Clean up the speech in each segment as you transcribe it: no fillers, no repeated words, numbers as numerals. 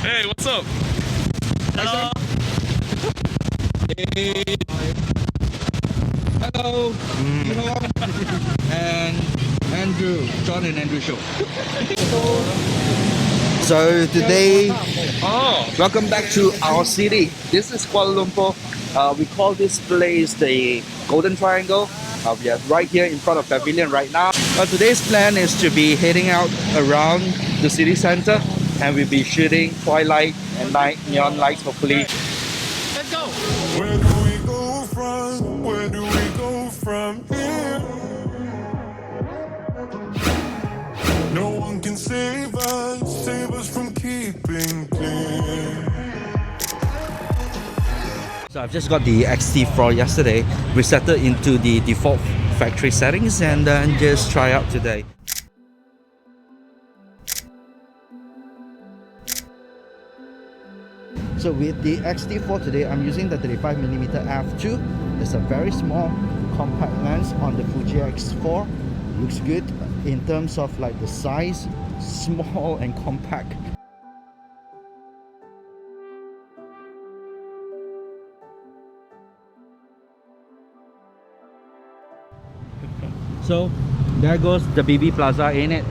Hey, what's up? Hello. Hey. Hello. And Andrew, John and Andrew show. So today, welcome back to our city. This is Kuala Lumpur. We call this place the Golden Triangle. We are right here in front of Pavilion right now. Today's plan is to be heading out around the city center, and we'll be shooting twilight and night neon lights hopefully. Let's go. Where do we go from? Where do we go from here? No one can save us from keeping clear. So I've just got the XT4 yesterday. We set it into the default factory settings and then just try out today. So with the XT4 today, I'm using the 35mm F2. It's a very small compact lens on the Fuji X4. Looks good in terms of like the size, small and compact. So there goes the BB Plaza, ain't it?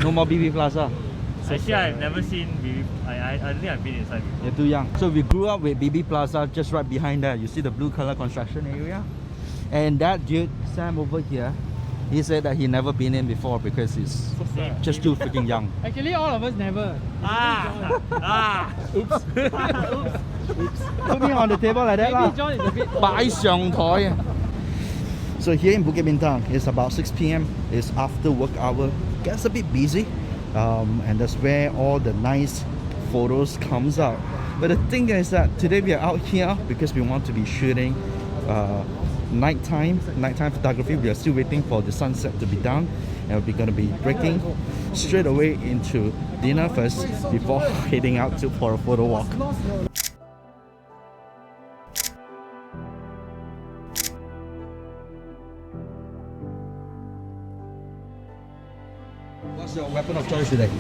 No more BB Plaza. Actually, I've never seen BB. I don't think I've been inside before. You're too young. So we grew up with BB Plaza just right behind there. You see the blue color construction area? And that dude, Sam over here, he said that he never been in before because he's just too freaking young. Actually, all of us never. Oops. Put me on the table like that. Maybe John is a bit. 擺上台. So here in Bukit Bintang, it's about 6 p.m. It's after work hour. Gets a bit busy. And that's where all the nice photos comes out. But the thing is that today we are out here because we want to be shooting nighttime photography. We are still waiting for the sunset to be done, and we're going to be breaking straight away into dinner first before heading out for a photo walk. What's your weapon of choice today?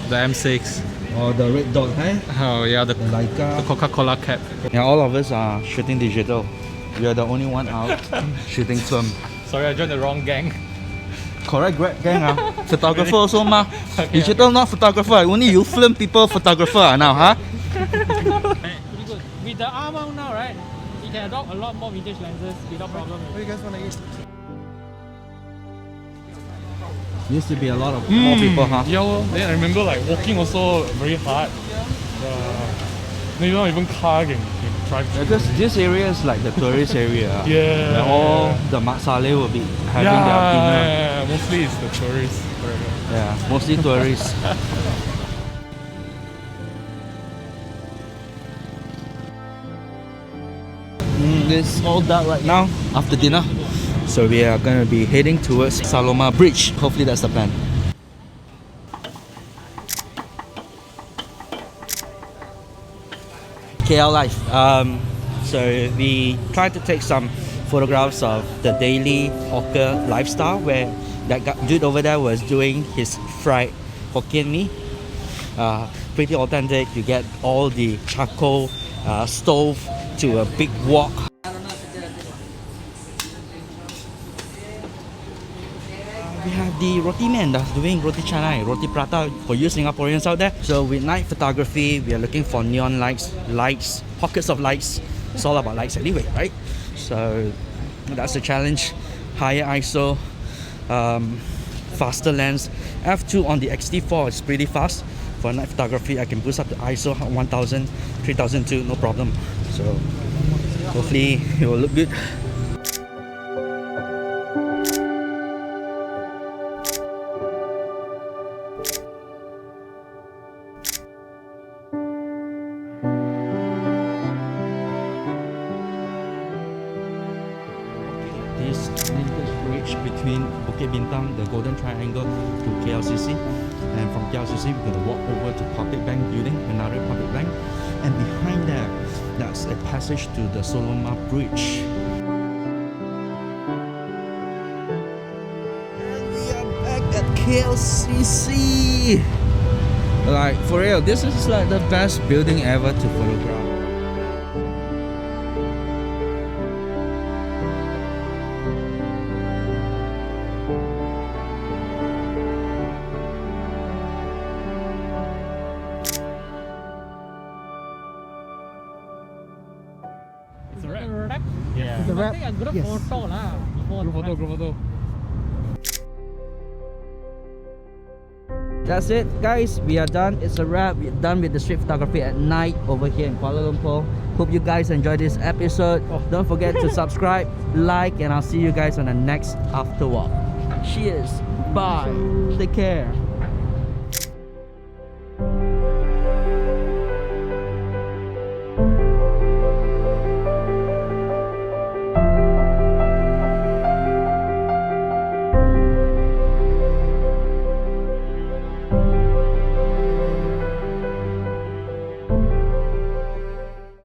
The M6. Or the red dot, eh? Oh yeah, the Leica. Coca-Cola cap. Yeah, all of us are shooting digital. We are the only one out shooting film. Sorry, I joined the wrong gang. Correct, great gang. Photographer also, ma. Digital not photographer. Only you film people photographer now, huh? Pretty good. With the R mount now, right? You can adopt a lot more vintage lenses without problem. What do you guys want to eat? Used to be a lot of more people, huh? Yeah, well, then I remember like walking also very hard. Not even car can drive. Because this area is like the tourist area. Yeah. Where all the Mat Saleh will be having their dinner. Yeah, mostly it's the tourists. Yeah, mostly tourists. It's all dark right now after dinner. So we are going to be heading towards Saloma Bridge. Hopefully that's the plan. KL life. So we tried to take some photographs of the daily hawker lifestyle where that dude over there was doing his fried Hokkien mee. Pretty authentic. You get all the charcoal stove to a big wok. We have the roti man that's doing roti canai, roti prata for you Singaporeans out there. So with night photography, we are looking for neon lights, pockets of lights. It's all about lights anyway, right? So that's the challenge. Higher ISO, faster lens. F2 on the XT4 is pretty fast. For night photography, I can boost up the ISO 1000, 3002, no problem. So hopefully it will look good. This linkage bridge between Bukit Bintang, the Golden Triangle, to KLCC, and from KLCC we're going to walk over to Public Bank building, another Public Bank, and behind there, that's a passage to the Saloma Bridge. And we are back at KLCC. Like for real, this is like the best building ever to photograph. It's a wrap. Wrap. Yeah. You must take a group photo lah. Before the wrap. Group photo. That's it, guys. We are done. It's a wrap. We're done with the street photography at night over here in Kuala Lumpur. Hope you guys enjoyed this episode. Don't forget to subscribe, like, and I'll see you guys on the next Afterwalk. Cheers. Bye. Take care.